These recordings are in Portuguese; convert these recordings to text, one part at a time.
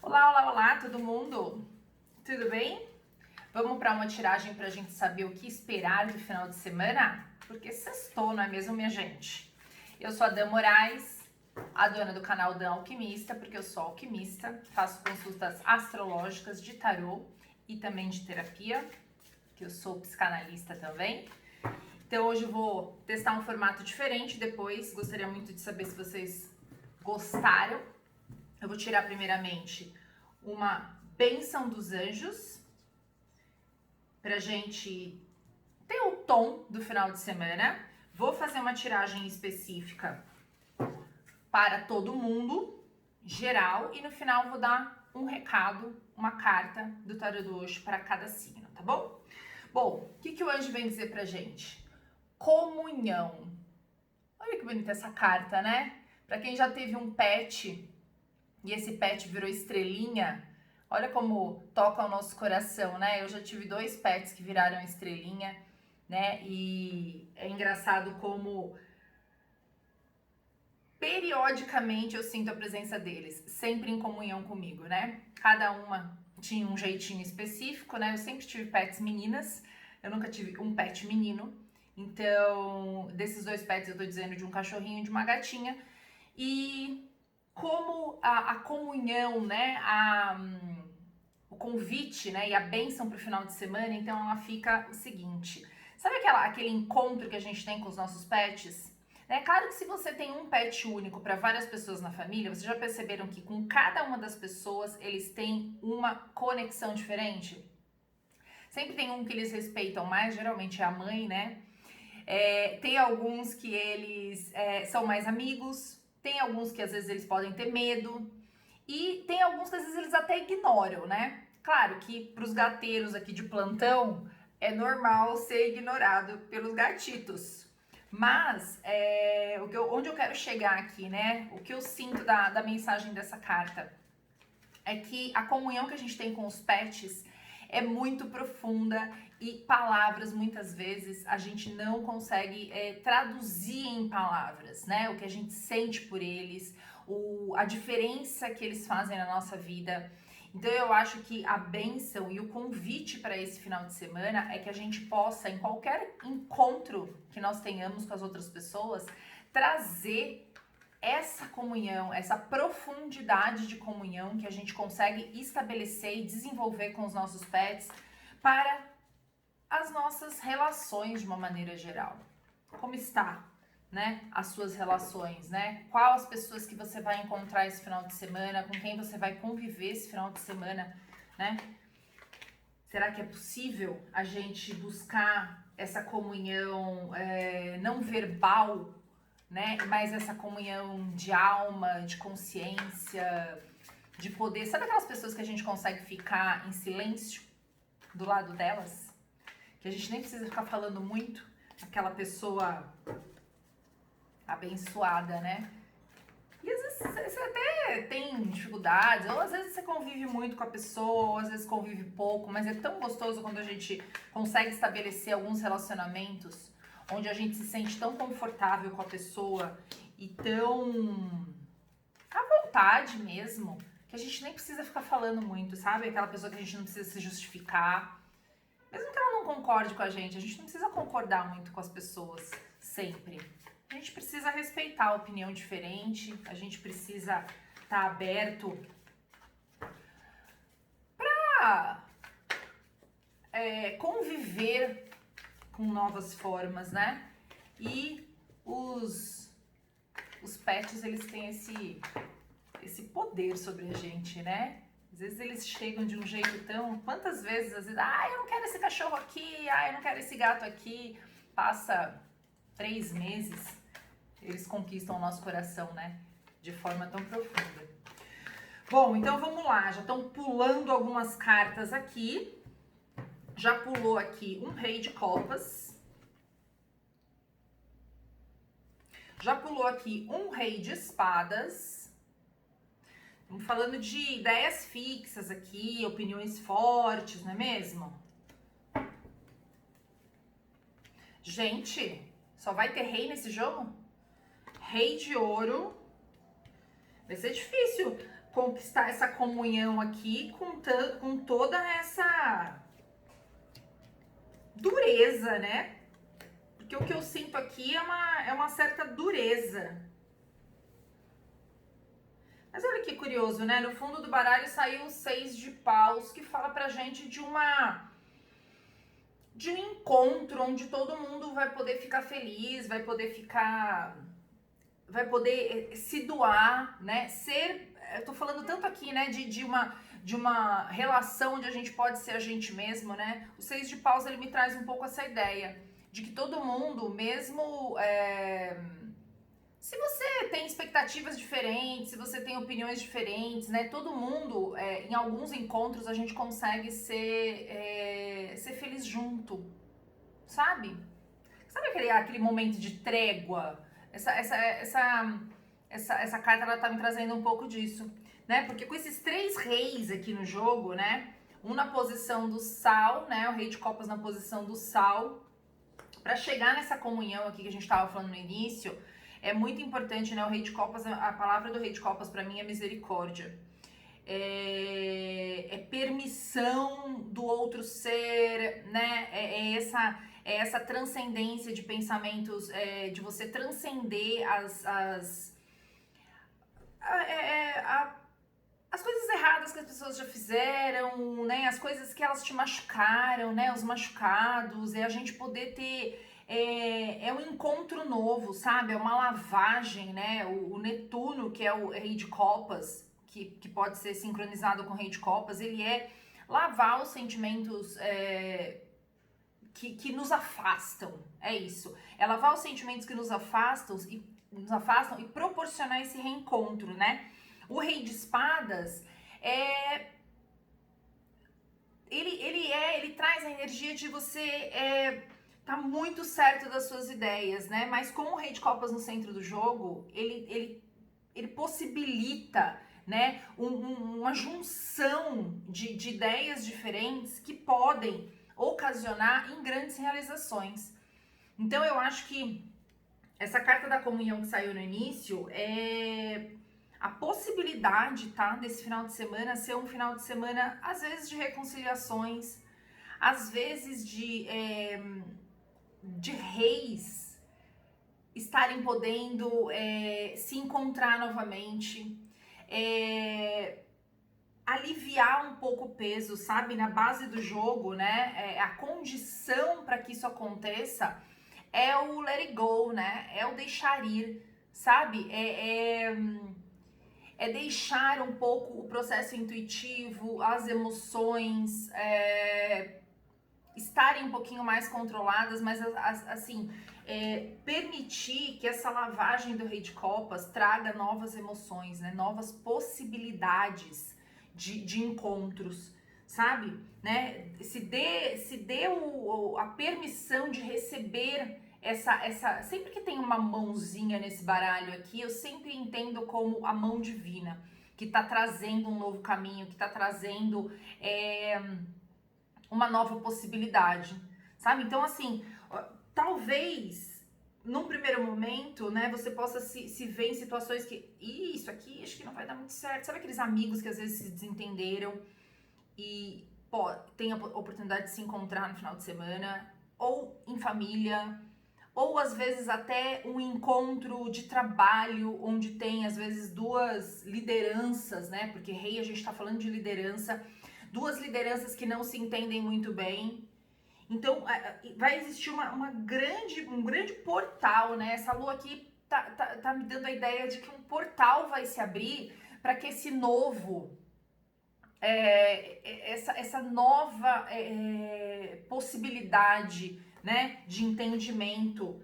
Olá, olá, olá, todo mundo? Tudo bem? Vamos para uma tiragem para a gente saber o que esperar do final de semana? Porque sextou, não é mesmo, minha gente? Eu sou a Dan Moraes, a dona do canal Dan Alquimista, porque eu sou alquimista, faço consultas astrológicas de tarô e também de terapia, que eu sou psicanalista também. Então hoje eu vou testar um formato diferente, depois gostaria muito de saber se vocês gostaram. Eu vou tirar primeiramente uma bênção dos anjos, pra gente ter o tom do final de semana. Vou fazer uma tiragem específica para todo mundo, geral, e no final vou dar um recado, uma carta do tarô do Osho para cada signo, tá bom? Bom, o que o anjo vem dizer pra gente? Comunhão. Olha que bonita essa carta, né? Pra quem já teve um pet e esse pet virou estrelinha, olha como toca o nosso coração, né? Eu já tive 2 pets que viraram estrelinha, né? E é engraçado como periodicamente eu sinto a presença deles, sempre em comunhão comigo, né? Cada uma tinha um jeitinho específico, né? Eu sempre tive pets meninas, eu nunca tive um pet menino. Então, desses 2 pets eu tô dizendo de um cachorrinho e de uma gatinha. E como a comunhão, né, o convite, né, e a bênção para o final de semana, então ela fica o seguinte: sabe aquele encontro que a gente tem com os nossos pets? É claro que se você tem um pet único para várias pessoas na família, vocês já perceberam que com cada uma das pessoas eles têm uma conexão diferente? Sempre tem um que eles respeitam mais, geralmente é a mãe, né? Tem alguns que eles são mais amigos, tem alguns que às vezes eles podem ter medo, e tem alguns que às vezes eles até ignoram, né? Claro que para os gateiros aqui de plantão é normal ser ignorado pelos gatitos. Mas onde eu quero chegar aqui, né? O que eu sinto da mensagem dessa carta é que a comunhão que a gente tem com os pets é muito profunda e palavras, muitas vezes, a gente não consegue traduzir em palavras, né? O que a gente sente por eles, a diferença que eles fazem na nossa vida. Então eu acho que a bênção e o convite para esse final de semana é que a gente possa, em qualquer encontro que nós tenhamos com as outras pessoas, trazer essa comunhão, essa profundidade de comunhão que a gente consegue estabelecer e desenvolver com os nossos pets para as nossas relações de uma maneira geral. Como está, né, as suas relações, né? Qual as pessoas que você vai encontrar esse final de semana, com quem você vai conviver esse final de semana, né? Será que é possível a gente buscar essa comunhão não verbal, né? Mas essa comunhão de alma, de consciência, de poder. Sabe aquelas pessoas que a gente consegue ficar em silêncio do lado delas? Que a gente nem precisa ficar falando muito. Aquela pessoa abençoada, né? E às vezes você até tem dificuldades, ou às vezes você convive muito com a pessoa, ou às vezes convive pouco, mas é tão gostoso quando a gente consegue estabelecer alguns relacionamentos onde a gente se sente tão confortável com a pessoa e tão à vontade mesmo, que a gente nem precisa ficar falando muito, sabe? Aquela pessoa que a gente não precisa se justificar. Mesmo que ela não concorde com a gente não precisa concordar muito com as pessoas sempre. A gente precisa respeitar a opinião diferente, a gente precisa estar aberto para conviver com novas formas, né? E os pets, eles têm esse poder sobre a gente, né? Às vezes eles chegam de um jeito tão... Quantas vezes, às vezes, eu não quero esse cachorro aqui, eu não quero esse gato aqui. Passa 3 meses, eles conquistam o nosso coração, né? De forma tão profunda. Bom, então vamos lá. Já estão pulando algumas cartas aqui. Já pulou aqui um rei de copas. Já pulou aqui um rei de espadas. Estamos falando de ideias fixas aqui, opiniões fortes, não é mesmo? Gente, só vai ter rei nesse jogo? Rei de ouro. Vai ser difícil conquistar essa comunhão aqui com toda essa dureza, né? Porque o que eu sinto aqui é uma certa dureza. Mas olha que curioso, né? No fundo do baralho saiu o 6 de paus, que fala pra gente de um encontro onde todo mundo vai poder ficar feliz, vai poder se doar, né? Eu tô falando tanto aqui, né, de uma relação onde a gente pode ser a gente mesmo, né? O 6 de paus, ele me traz um pouco essa ideia de que todo mundo, mesmo se você tem expectativas diferentes, se você tem opiniões diferentes, né? Todo mundo, em alguns encontros, a gente consegue ser feliz junto, sabe? Sabe aquele momento de trégua? Essa carta, ela tá me trazendo um pouco disso, né? Porque com esses 3 reis aqui no jogo, né? Um na posição do sal, né? O rei de copas na posição do sal. Para chegar nessa comunhão aqui que a gente tava falando no início, é muito importante, né? O rei de copas, a palavra do rei de copas para mim é misericórdia. É permissão do outro ser, né? Essa transcendência de pensamentos, de você transcender as coisas erradas que as pessoas já fizeram, né? As coisas que elas te machucaram, né? Os machucados, a gente poder ter um encontro novo, sabe? É uma lavagem, né? O Netuno, que é o rei de copas, que pode ser sincronizado com o rei de copas, ele é lavar os sentimentos que nos afastam, é isso. É lavar os sentimentos que nos afastam e proporcionar esse reencontro, né? O rei de espadas ele traz a energia de você tá muito certo das suas ideias, né? Mas com o rei de copas no centro do jogo, ele possibilita, né, uma junção de ideias diferentes que podem ocasionar em grandes realizações. Então eu acho que essa carta da comunhão que saiu no início é a possibilidade, tá, desse final de semana ser um final de semana, às vezes, de reconciliações, às vezes de reis estarem podendo se encontrar novamente, aliviar um pouco o peso, sabe, na base do jogo, né, a condição para que isso aconteça é o let it go, né, é o deixar ir, sabe, é deixar um pouco o processo intuitivo, as emoções estarem um pouquinho mais controladas, mas assim, permitir que essa lavagem do rei de copas traga novas emoções, né, novas possibilidades de encontros, sabe, né, se dê a permissão de receber sempre que tem uma mãozinha nesse baralho aqui, eu sempre entendo como a mão divina, que tá trazendo um novo caminho, que tá trazendo uma nova possibilidade, sabe? Então, assim, talvez, num primeiro momento, né, você possa se ver em situações que, isso aqui, acho que não vai dar muito certo. Sabe aqueles amigos que às vezes se desentenderam e tem a oportunidade de se encontrar no final de semana, ou em família, ou às vezes até um encontro de trabalho, onde tem às vezes 2 lideranças, né? Porque rei, a gente tá falando de liderança, 2 lideranças que não se entendem muito bem. Então vai existir um grande portal, né? Essa lua aqui tá me dando a ideia de que um portal vai se abrir para que esse novo, essa nova possibilidade, né, de entendimento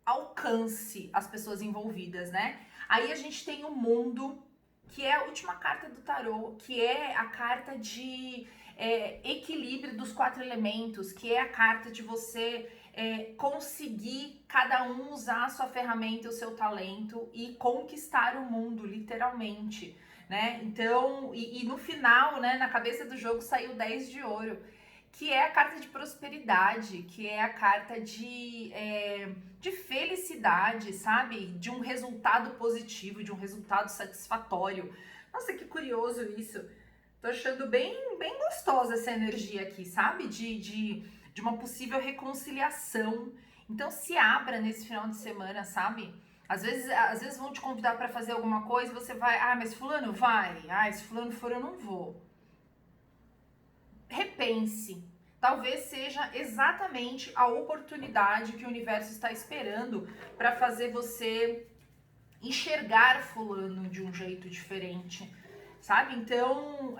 alcance as pessoas envolvidas, né? Aí a gente tem o mundo, que é a última carta do tarô, que é a carta de equilíbrio dos 4 elementos, que é a carta de você conseguir cada um usar a sua ferramenta, o seu talento e conquistar o mundo, literalmente, né? Então, e no final, né, na cabeça do jogo saiu 10 de ouro, que é a carta de prosperidade, que é a carta de felicidade, sabe? De um resultado positivo, de um resultado satisfatório. Nossa, que curioso isso. Tô achando bem gostosa essa energia aqui, sabe? De uma possível reconciliação. Então se abra nesse final de semana, sabe? Às vezes vão te convidar para fazer alguma coisa e você vai, mas fulano vai, se fulano for eu não vou. Repense. Talvez seja exatamente a oportunidade que o universo está esperando para fazer você enxergar fulano de um jeito diferente, sabe? Então,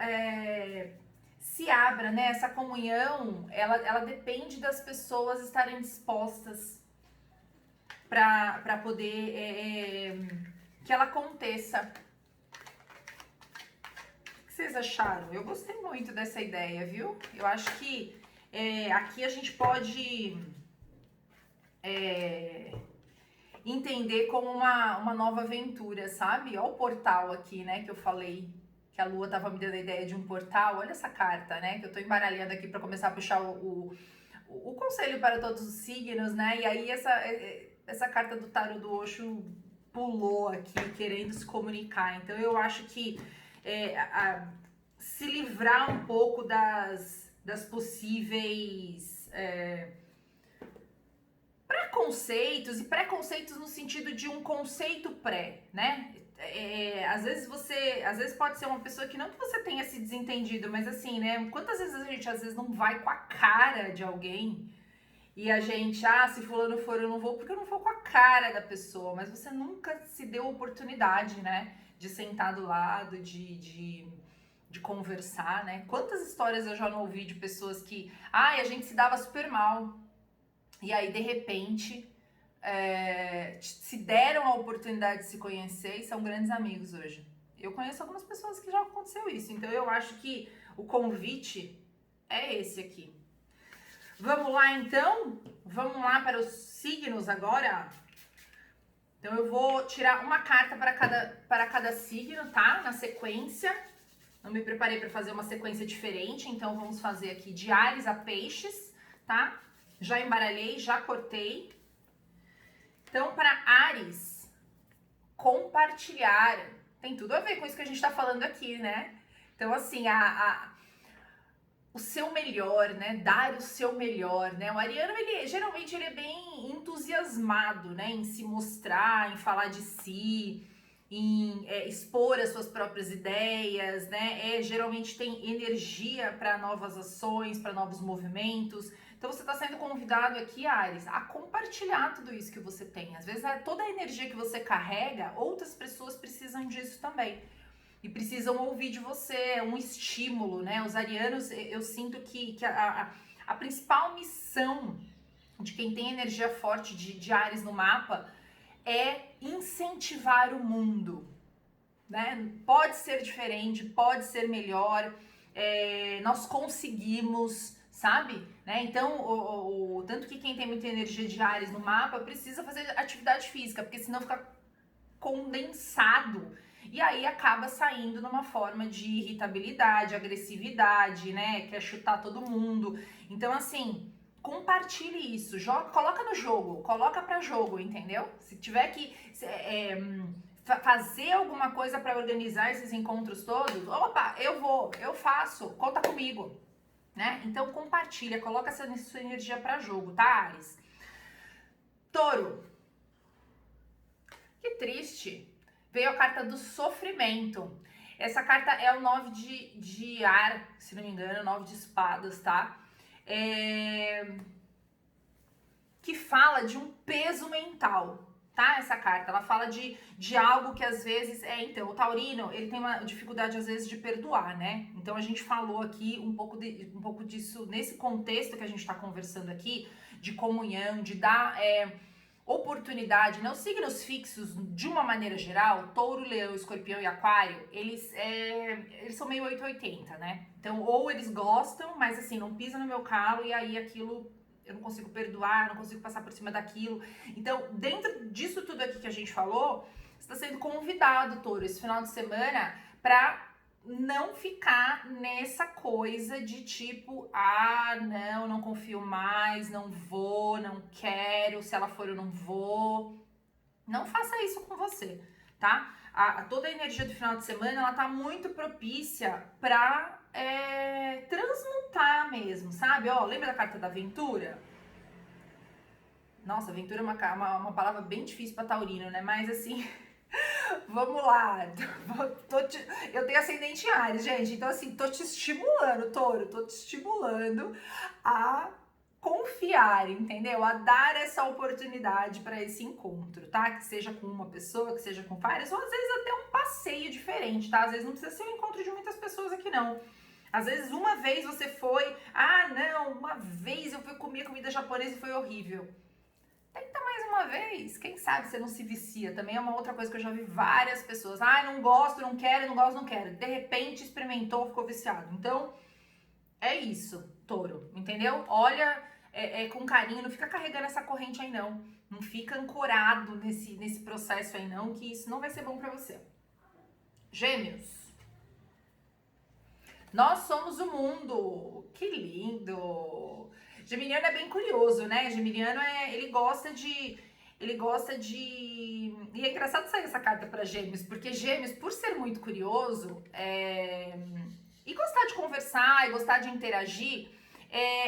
se abra, né? Essa comunhão, ela depende das pessoas estarem dispostas para poder que ela aconteça. O que vocês acharam? Eu gostei muito dessa ideia, viu? Eu acho que aqui a gente pode entender como uma nova aventura, sabe? Olha o portal aqui, né, que eu falei, que a Lua tava me dando a ideia de um portal. Olha essa carta, né, que eu tô embaralhando aqui para começar a puxar o conselho para todos os signos, né? E aí essa carta do tarô do Osho pulou aqui, querendo se comunicar. Então eu acho que se livrar um pouco das possíveis preconceitos no sentido de um conceito pré, né? Às vezes pode ser uma pessoa que não que você tenha se desentendido, mas assim, né? Quantas vezes a gente às vezes não vai com a cara de alguém e a gente, se fulano for eu não vou, porque eu não vou com a cara da pessoa, mas você nunca se deu oportunidade, né? De sentar do lado, de conversar, né? Quantas histórias eu já não ouvi de pessoas que, a gente se dava super mal. E aí, de repente, se deram a oportunidade de se conhecer e são grandes amigos hoje. Eu conheço algumas pessoas que já aconteceu isso. Então, eu acho que o convite é esse aqui. Vamos lá, então? Vamos lá para os signos agora? Então, eu vou tirar uma carta para cada signo, tá? Na sequência. Não me preparei para fazer uma sequência diferente. Então, vamos fazer aqui de Áries a Peixes, tá? Já embaralhei, já cortei. Então, para Áries, compartilhar. Tem tudo a ver com isso que a gente tá falando aqui, né? Então, assim, o seu melhor, né? Dar o seu melhor, né? O ariano, geralmente, ele é bem entusiasmado, né? Em se mostrar, em falar de si, em expor as suas próprias ideias, né? Geralmente tem energia para novas ações, para novos movimentos. Então você está sendo convidado aqui, Áries, a compartilhar tudo isso que você tem. Às vezes toda a energia que você carrega, outras pessoas precisam disso também. E precisam ouvir de você, um estímulo, né? Os arianos, eu sinto que a principal missão de quem tem energia forte de Áries no mapa é incentivar o mundo, né? Pode ser diferente, pode ser melhor, nós conseguimos, sabe? Né? Então, tanto que quem tem muita energia de Áries no mapa precisa fazer atividade física, porque senão fica condensado e aí acaba saindo numa forma de irritabilidade, agressividade, né? Quer chutar todo mundo. Então, assim, compartilhe isso, coloca no jogo, coloca pra jogo, entendeu? Se tiver que fazer alguma coisa para organizar esses encontros todos, opa, eu faço, conta comigo, né? Então compartilha, coloca essa sua energia para jogo, tá, Áries? Touro. Que triste. Veio a carta do sofrimento. Essa carta é o 9 de ar, se não me engano, 9 de espadas, tá? Que fala de um peso mental, tá? Essa carta, ela fala de algo que às vezes então, o taurino, ele tem uma dificuldade às vezes de perdoar, né? Então a gente falou aqui um pouco disso nesse contexto que a gente tá conversando aqui, de comunhão, de dar oportunidade, né? Os signos fixos, de uma maneira geral, touro, leão, escorpião e aquário, eles são meio 880, né? Então, ou eles gostam, mas assim, não pisa no meu calo e aí aquilo eu não consigo perdoar, não consigo passar por cima daquilo. Então, dentro disso tudo aqui que a gente falou, você está sendo convidado, touro, esse final de semana, para não ficar nessa coisa de tipo, ah, não confio mais, não vou, não quero, se ela for eu não vou. Não faça isso com você, tá? Toda a energia do final de semana, ela tá muito propícia pra transmutar mesmo, sabe? Ó, lembra da carta da aventura? Nossa, aventura é uma palavra bem difícil pra taurino, né? Mas assim, vamos lá. Eu tenho ascendente em Áries, gente. Então, assim, tô te estimulando, touro. Tô te estimulando a confiar, entendeu? A dar essa oportunidade para esse encontro, tá? Que seja com uma pessoa, que seja com várias, ou às vezes até um passeio diferente, tá? Às vezes não precisa ser um encontro de muitas pessoas aqui, não. Às vezes uma vez você foi, ah, não, uma vez eu fui comer comida japonesa e foi horrível. Tenta mais uma vez, quem sabe você não se vicia. Também é uma outra coisa que eu já vi várias pessoas. Ah, não gosto, não quero, não gosto, não quero. De repente experimentou, ficou viciado. Então, é isso, touro, entendeu? Olha com carinho, não fica carregando essa corrente aí não. Não fica ancorado nesse processo aí não, que isso não vai ser bom pra você. Gêmeos. Nós somos o mundo. Que lindo. Geminiano é bem curioso, né? Geminiano ele gosta de... E é engraçado sair essa carta para Gêmeos, porque Gêmeos, por ser muito curioso, e gostar de conversar, e gostar de interagir,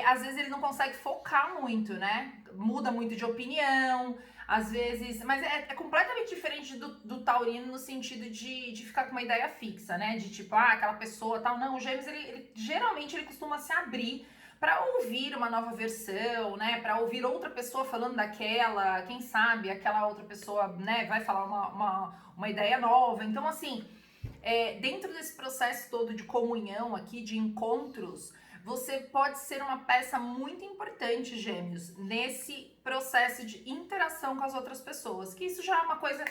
às vezes ele não consegue focar muito, né? Muda muito de opinião, às vezes... Mas é completamente diferente do taurino no sentido de ficar com uma ideia fixa, né? De tipo, aquela pessoa tal. Não, o Gêmeos, geralmente ele costuma se abrir para ouvir uma nova versão, né? Para ouvir outra pessoa falando daquela, quem sabe aquela outra pessoa, né, vai falar uma ideia nova. Então, assim, dentro desse processo todo de comunhão aqui, de encontros, você pode ser uma peça muito importante, Gêmeos, nesse processo de interação com as outras pessoas, que isso já é uma coisa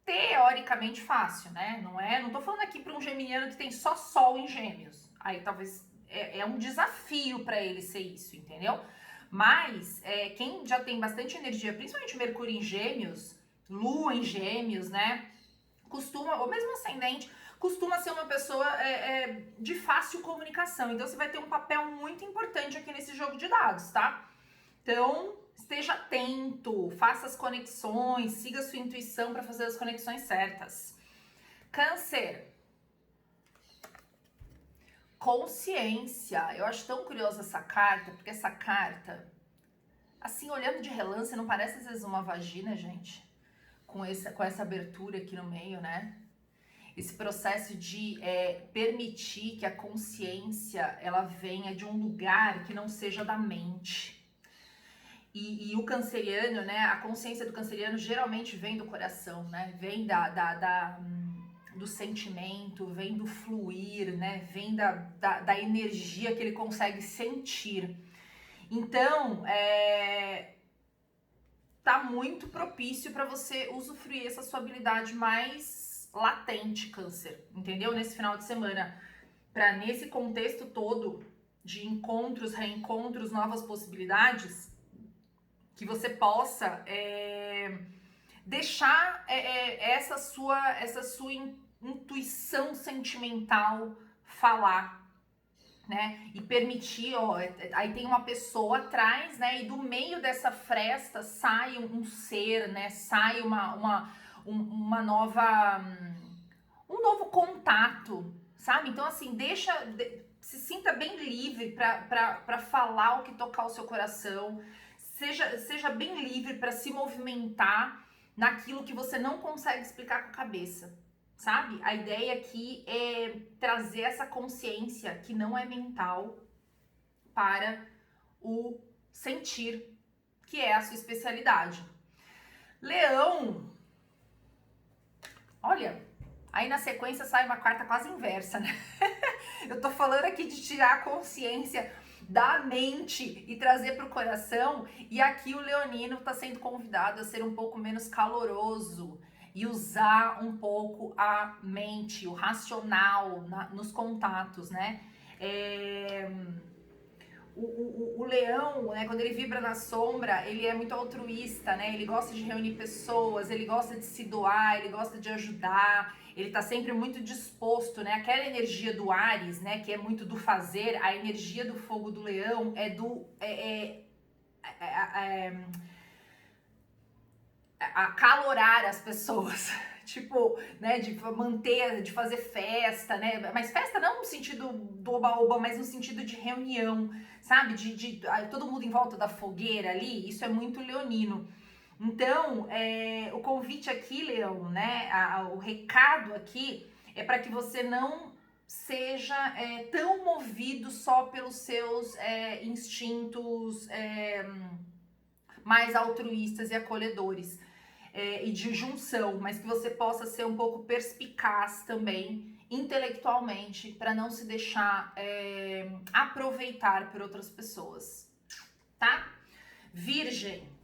teoricamente fácil, né? Não tô falando aqui para um geminiano que tem só Sol em Gêmeos. Aí talvez é um desafio para ele ser isso, entendeu? Mas quem já tem bastante energia, principalmente Mercúrio em Gêmeos, Lua em Gêmeos, né? Costuma, ou mesmo ascendente, costuma ser uma pessoa de fácil comunicação. Então você vai ter um papel muito importante aqui nesse jogo de dados, tá? Então, esteja atento, faça as conexões, siga a sua intuição para fazer as conexões certas. Câncer. Consciência. Eu acho tão curiosa essa carta, porque essa carta, assim, olhando de relance, não parece às vezes uma vagina, gente? Com essa abertura aqui no meio, né? Esse processo de permitir que a consciência ela venha de um lugar que não seja da mente. E o canceriano, né? A consciência do canceriano geralmente vem do coração, né? Vem do sentimento, vem do fluir, né? Vem da energia que ele consegue sentir. Então, tá muito propício para você usufruir essa sua habilidade mais latente, câncer, entendeu? Nesse final de semana, para nesse contexto todo de encontros, reencontros, novas possibilidades, que você possa deixar essa sua intuição sentimental falar, né? E permitir, aí tem uma pessoa atrás, né? E do meio dessa fresta sai um ser, né? Sai uma nova, um novo contato, sabe? Então, assim, se sinta bem livre para falar o que tocar o seu coração. Seja bem livre para se movimentar naquilo que você não consegue explicar com a cabeça, sabe? A ideia aqui é trazer essa consciência que não é mental para o sentir, que é a sua especialidade. Leão, olha, aí na sequência sai uma carta quase inversa, né? Eu tô falando aqui de tirar a consciência da mente e trazer para o coração, e aqui o leonino está sendo convidado a ser um pouco menos caloroso e usar um pouco a mente, o racional nos contatos, né? O leão, né, quando ele vibra na sombra, ele é muito altruísta, né? Ele gosta de reunir pessoas, ele gosta de se doar, ele gosta de ajudar, ele tá sempre muito disposto, né? Aquela energia do Áries, né, que é muito do fazer, a energia do fogo do leão é do acalorar as pessoas, tipo, né, de manter, de fazer festa, né, mas festa não no sentido do oba-oba, mas no sentido de reunião, sabe, de todo mundo em volta da fogueira ali, isso é muito leonino. Então, o convite aqui, Leão, né, o recado aqui é para que você não seja tão movido só pelos seus instintos mais altruístas e acolhedores e de junção, mas que você possa ser um pouco perspicaz também intelectualmente para não se deixar aproveitar por outras pessoas, tá? Virgem.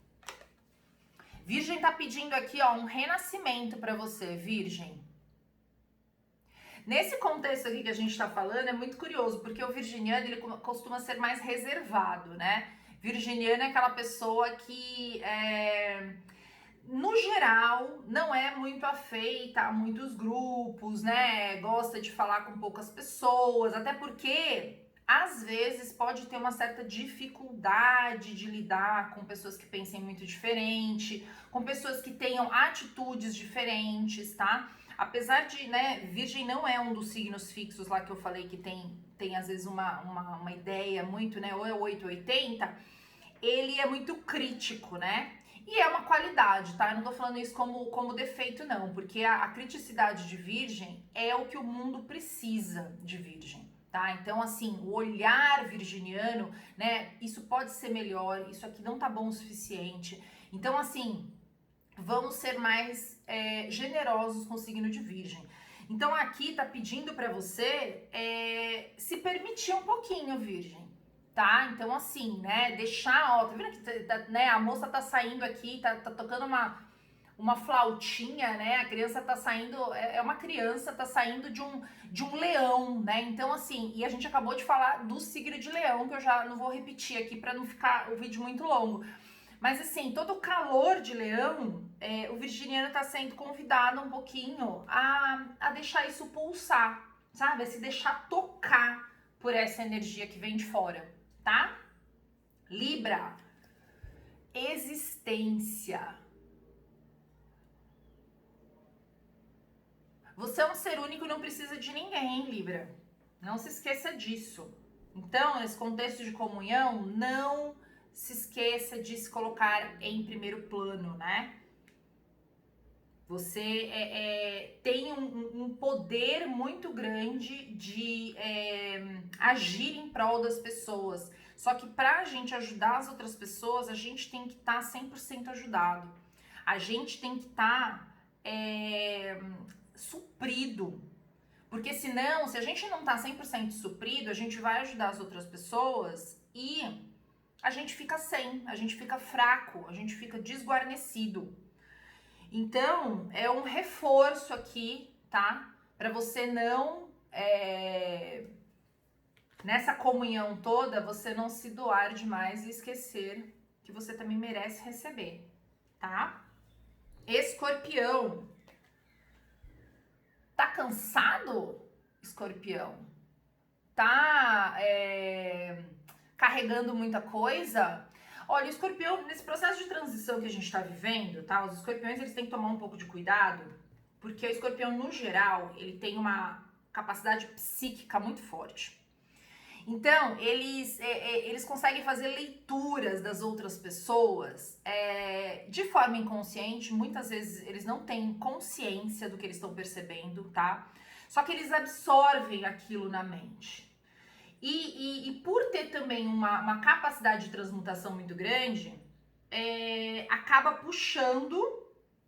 Virgem tá pedindo aqui, ó, um renascimento para você, Virgem. Nesse contexto aqui que a gente tá falando, é muito curioso, porque o virginiano, ele costuma ser mais reservado, né? Virginiano é aquela pessoa que, no geral, não é muito afeita a muitos grupos, né? Gosta de falar com poucas pessoas, até porque às vezes pode ter uma certa dificuldade de lidar com pessoas que pensem muito diferente, com pessoas que tenham atitudes diferentes, tá? Apesar de, né, Virgem não é um dos signos fixos lá que eu falei que tem às vezes uma ideia muito, né, ou é 880, ele é muito crítico, né? E é uma qualidade, tá? Eu não tô falando isso como defeito, não, porque a criticidade de Virgem é o que o mundo precisa de Virgem. Tá? Então, assim, o olhar virginiano, né? Isso pode ser melhor, isso aqui não tá bom o suficiente. Então, assim, vamos ser mais generosos com o signo de Virgem. Então, aqui tá pedindo para você se permitir um pouquinho, Virgem. Tá? Então, assim, né? Deixar, ó, tá vendo que né, a moça tá saindo aqui, tá tocando uma flautinha, né? A criança tá saindo, é uma criança, tá saindo de um leão, né? Então, assim, e a gente acabou de falar do signo de leão, que eu já não vou repetir aqui para não ficar o vídeo muito longo. Mas, assim, todo o calor de leão, o virginiano tá sendo convidado um pouquinho a deixar isso pulsar, sabe? A se deixar tocar por essa energia que vem de fora, tá? Libra, existência. Você é um ser único e não precisa de ninguém, Libra. Não se esqueça disso. Então, nesse contexto de comunhão, não se esqueça de se colocar em primeiro plano, né? Você tem um poder muito grande de agir em prol das pessoas. Só que para a gente ajudar as outras pessoas, a gente tem que estar 100% ajudado. A gente tem que estar suprido. Porque senão, se a gente não tá 100% suprido, a gente vai ajudar as outras pessoas e a gente fica sem, a gente fica fraco, a gente fica desguarnecido. Então, é um reforço aqui, tá? Para você não, nessa comunhão toda, você não se doar demais e esquecer que você também merece receber, tá? Escorpião. Tá cansado, Escorpião? Tá carregando muita coisa? Olha, o escorpião, nesse processo de transição que a gente tá vivendo, tá? Os escorpiões, eles têm que tomar um pouco de cuidado, porque o escorpião, no geral, ele tem uma capacidade psíquica muito forte. Então, eles conseguem fazer leituras das outras pessoas de forma inconsciente. Muitas vezes eles não têm consciência do que eles estão percebendo, tá? Só que eles absorvem aquilo na mente. E por ter também uma capacidade de transmutação muito grande, acaba puxando,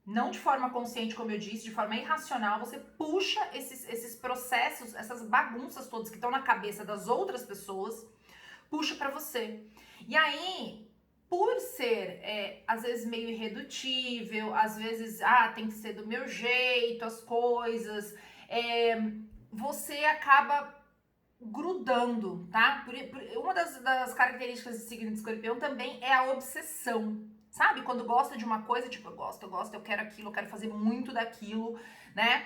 não de forma consciente, como eu disse, de forma irracional, você puxa esses processos, essas bagunças todas que estão na cabeça das outras pessoas, puxa pra você. E aí, por ser, às vezes, meio irredutível, às vezes, tem que ser do meu jeito, as coisas, você acaba grudando, tá? Uma das características do signo de escorpião também é a obsessão. Sabe? Quando gosta de uma coisa, tipo, eu gosto, eu quero aquilo, eu quero fazer muito daquilo, né?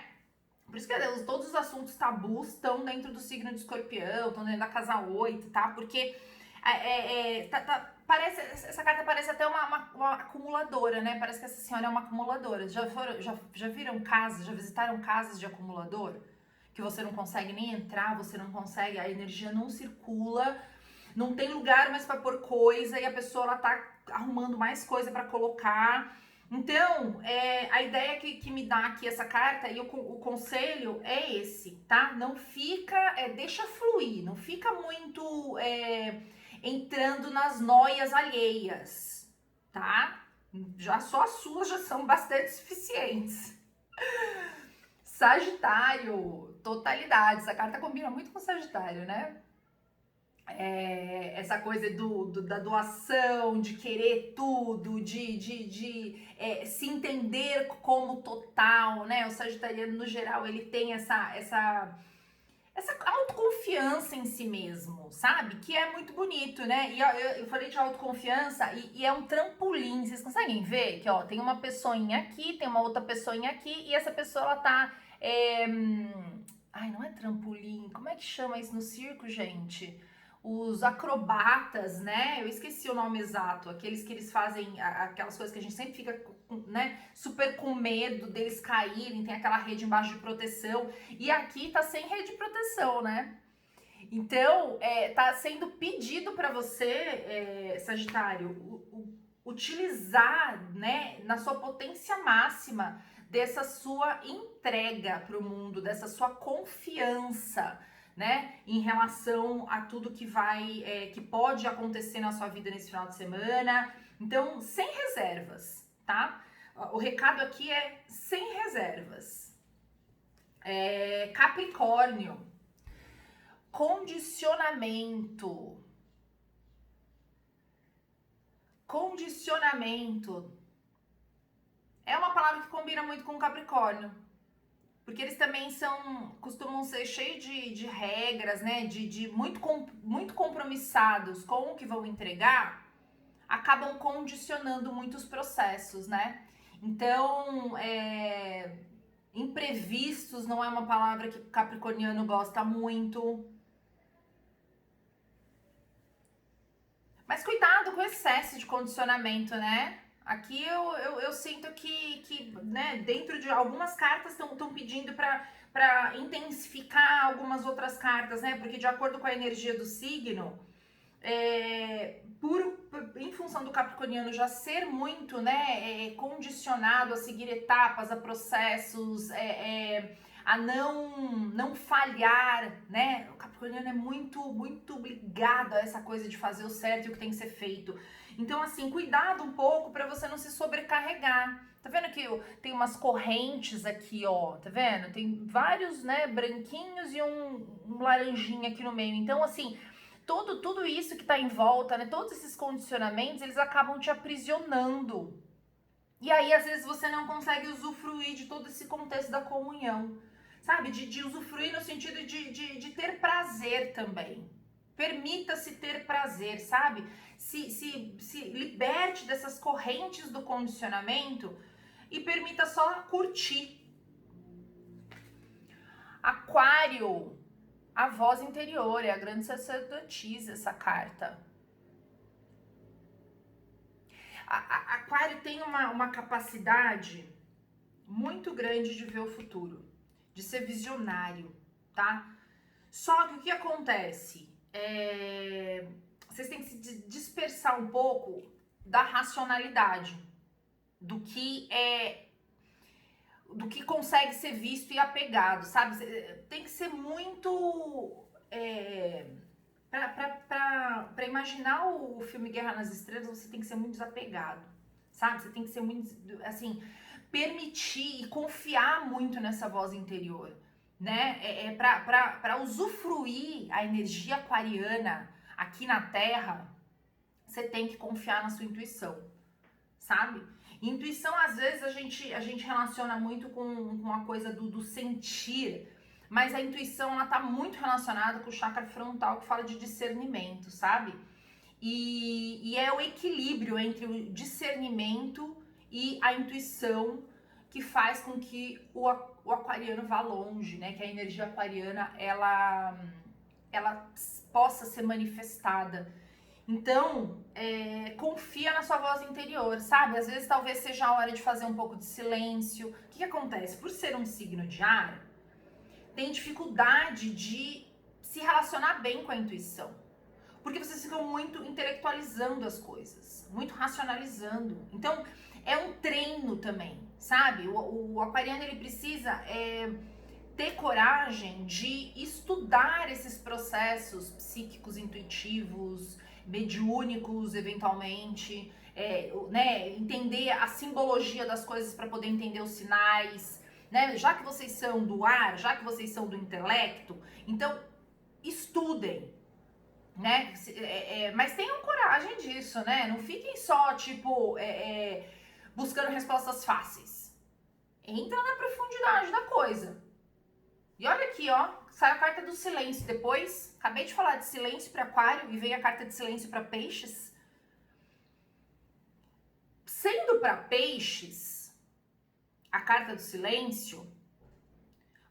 Por isso que todos os assuntos tabus estão dentro do signo de Escorpião, estão dentro da casa 8, tá? Porque parece, essa carta parece até uma acumuladora, né? Parece que essa senhora é uma acumuladora. Já viram casas, já visitaram casas de acumulador? Que você não consegue nem entrar, você não consegue, a energia não circula, não tem lugar mais para pôr coisa e a pessoa ela tá arrumando mais coisa para colocar. Então, a ideia que me dá aqui essa carta e o conselho é esse, tá? Não fica, deixa fluir, não fica muito entrando nas noias alheias, tá? Já só as suas já são bastante suficientes. Sagitário, totalidade. Essa carta combina muito com Sagitário, né? Essa coisa da doação, de querer tudo, de se entender como total, né? O sagitariano, no geral, ele tem essa autoconfiança em si mesmo, sabe? Que é muito bonito, né? E eu falei de autoconfiança e é um trampolim. Vocês conseguem ver que, ó, tem uma pessoinha aqui, tem uma outra pessoinha aqui e essa pessoa, ela tá... Ai, não é trampolim. Como é que chama isso no circo, gente? Os acrobatas, né? Eu esqueci o nome exato. Aqueles que eles fazem aquelas coisas que a gente sempre fica, né, super com medo deles caírem, tem aquela rede embaixo de proteção. E aqui tá sem rede de proteção, né? Então, tá sendo pedido para você, Sagitário, utilizar, né, na sua potência máxima dessa sua entrega para o mundo, dessa sua confiança, né, em relação a tudo que que pode acontecer na sua vida nesse final de semana. Então, sem reservas, tá? O recado aqui é sem reservas. Capricórnio, condicionamento. Condicionamento é uma palavra que combina muito com Capricórnio. Porque eles também costumam ser cheios de regras, né? Muito compromissados com o que vão entregar, acabam condicionando muitos processos, né? Então, imprevistos não é uma palavra que o capricorniano gosta muito. Mas cuidado com o excesso de condicionamento, né? Aqui eu sinto que né, dentro de algumas cartas estão pedindo para intensificar algumas outras cartas, né? Porque de acordo com a energia do signo, em função do capricorniano já ser muito, né, condicionado a seguir etapas, a processos, a não falhar, né? O capricorniano é muito ligado a essa coisa de fazer o certo e o que tem que ser feito. Então, assim, cuidado um pouco para você não se sobrecarregar. Tá vendo que tem umas correntes aqui, ó, tá vendo? Tem vários, né, branquinhos e um laranjinha aqui no meio. Então, assim, tudo isso que tá em volta, né, todos esses condicionamentos, eles acabam te aprisionando. E aí, às vezes, você não consegue usufruir de todo esse contexto da comunhão, sabe? De usufruir no sentido de ter prazer também. Permita-se ter prazer, sabe? Se liberte dessas correntes do condicionamento e permita só curtir. Aquário, a voz interior, é a grande sacerdotisa essa carta. Aquário tem uma capacidade muito grande de ver o futuro, de ser visionário, tá? Só que o que acontece? Vocês têm que se dispersar um pouco da racionalidade, do que consegue ser visto e apegado, sabe? Tem que ser muito... Pra imaginar o filme Guerra nas Estrelas, você tem que ser muito desapegado, sabe? Você tem que ser muito, assim, permitir e confiar muito nessa voz interior, né? Pra usufruir a energia aquariana aqui na Terra, você tem que confiar na sua intuição, sabe? Intuição, às vezes, a gente relaciona muito com a coisa do sentir, mas a intuição, ela tá muito relacionada com o chakra frontal, que fala de discernimento, sabe? E é o equilíbrio entre o discernimento e a intuição que faz com que o aquariano vá longe, né? Que a energia aquariana, ela possa ser manifestada. Então, confia na sua voz interior, sabe? Às vezes, talvez seja a hora de fazer um pouco de silêncio. O que acontece? Por ser um signo de ar, tem dificuldade de se relacionar bem com a intuição. Porque vocês ficam muito intelectualizando as coisas, muito racionalizando. Então, é um treino também, sabe? O aquariano, ele precisa ter coragem de estudar esses processos psíquicos, intuitivos, mediúnicos, eventualmente, né? Entender a simbologia das coisas para poder entender os sinais, né? Já que vocês são do ar, já que vocês são do intelecto, então estudem, né? Mas tenham coragem disso, né? Não fiquem só, tipo, buscando respostas fáceis. Entra na profundidade da coisa. E olha aqui, ó, sai a carta do silêncio depois. Acabei de falar de silêncio para aquário e veio a carta de silêncio para peixes. Sendo para peixes, a carta do silêncio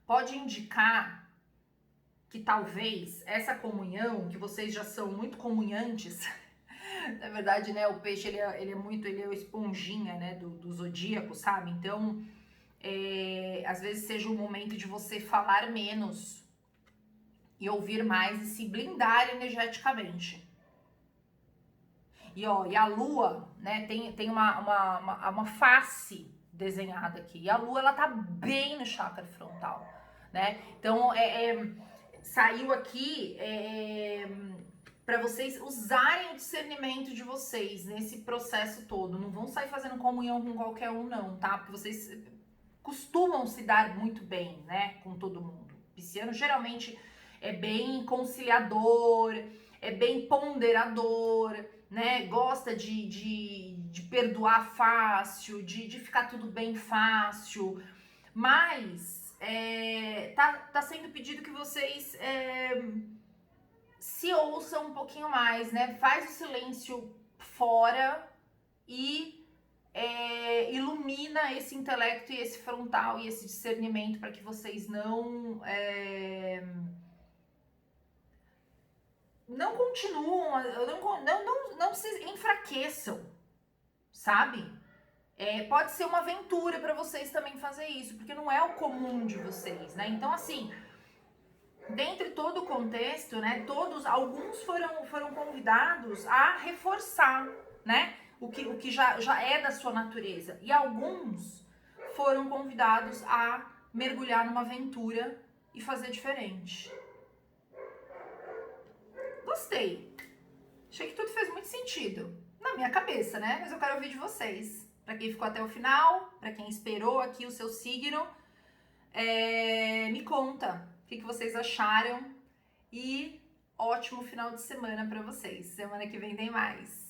pode indicar que talvez essa comunhão, que vocês já são muito comunhantes, na verdade, né, o peixe, ele é o esponjinha, né, do zodíaco, sabe? Então, às vezes seja o momento de você falar menos e ouvir mais e se blindar energeticamente. E a lua, né, tem uma face desenhada aqui. E a lua, ela tá bem no chakra frontal, né? Então, saiu aqui para vocês usarem o discernimento de vocês nesse processo todo. Não vão sair fazendo comunhão com qualquer um, não, tá? Porque vocês costumam se dar muito bem, né, com todo mundo. Pisciano geralmente é bem conciliador, é bem ponderador, né? Gosta de perdoar fácil, de ficar tudo bem fácil. Mas tá sendo pedido que vocês se ouçam um pouquinho mais, né? Faz o silêncio fora e ilumina esse intelecto e esse frontal e esse discernimento para que vocês não continuam, não se enfraqueçam, sabe? Pode ser uma aventura para vocês também fazer isso, porque não é o comum de vocês, né? Então, assim, dentre todo o contexto, né? Alguns foram convidados a reforçar, né? O que já é da sua natureza. E alguns foram convidados a mergulhar numa aventura e fazer diferente. Gostei. Achei que tudo fez muito sentido. Na minha cabeça, né? Mas eu quero ouvir de vocês. Pra quem ficou até o final, pra quem esperou aqui o seu signo, me conta o que vocês acharam. E ótimo final de semana pra vocês. Semana que vem tem mais.